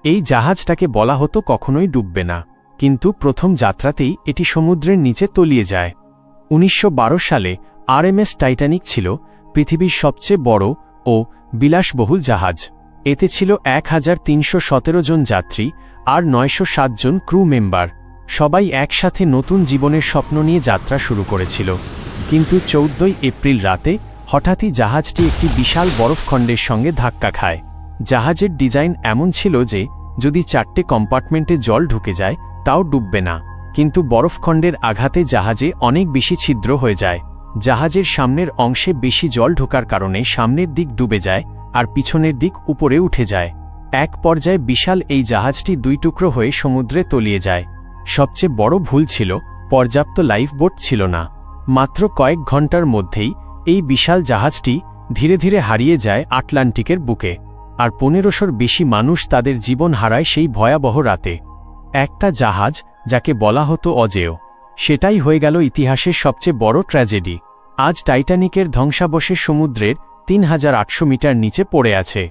এই জাহাজটাকে বলা হতো কখনোই ডুববে না, কিন্তু প্রথম যাত্রাতেই এটি সমুদ্রের নিচে তলিয়ে যায়। ১৯১২ সালে আরএমএস টাইটানিক ছিল পৃথিবীর সবচেয়ে বড় ও বিলাসবহুল জাহাজ। এতে ছিল ১৩১৭ জন যাত্রী আর ৯০৭ জন ক্রু মেম্বার। সবাই একসাথে নতুন জীবনের স্বপ্ন নিয়ে যাত্রা শুরু করেছিল। কিন্তু ১৪ এপ্রিল রাতে হঠাৎই জাহাজটি একটি বিশাল বরফখণ্ডের সঙ্গে ধাক্কা খায়। জাহাজের ডিজাইন এমন ছিল যে যদি ৪টে কম্পার্টমেন্টে জল ঢুকে যায় তাও ডুববে না, কিন্তু বরফখণ্ডের আঘাতে জাহাজে অনেক বেশি ছিদ্র হয়ে যায়। জাহাজের সামনের অংশে বেশি জল ঢোকার কারণে সামনের দিক ডুবে যায় আর পিছনের দিক উপরে উঠে যায়। এক পর্যায়ে বিশাল এই জাহাজটি ২ টুকরো হয়ে সমুদ্রে তলিয়ে যায়। সবচেয়ে বড় ভুল ছিল পর্যাপ্ত লাইফবোট ছিল না। মাত্র কয়েক ঘন্টার মধ্যেই এই বিশাল জাহাজটি ধীরে ধীরে হারিয়ে যায় আটলান্টিকের বুকে, আর ১৫০০র বেশি মানুষ তাদের জীবন হারায় সেই ভয়াবহ রাতে। একটা জাহাজ যাকে বলা হতো অজেয়, সেটাই হয়ে গেল ইতিহাসের সবচেয়ে বড় ট্র্যাজেডি। আজ টাইটানিকের ধ্বংসাবশেষ সমুদ্রের ৩৮০০ মিটার নিচে পড়ে আছে।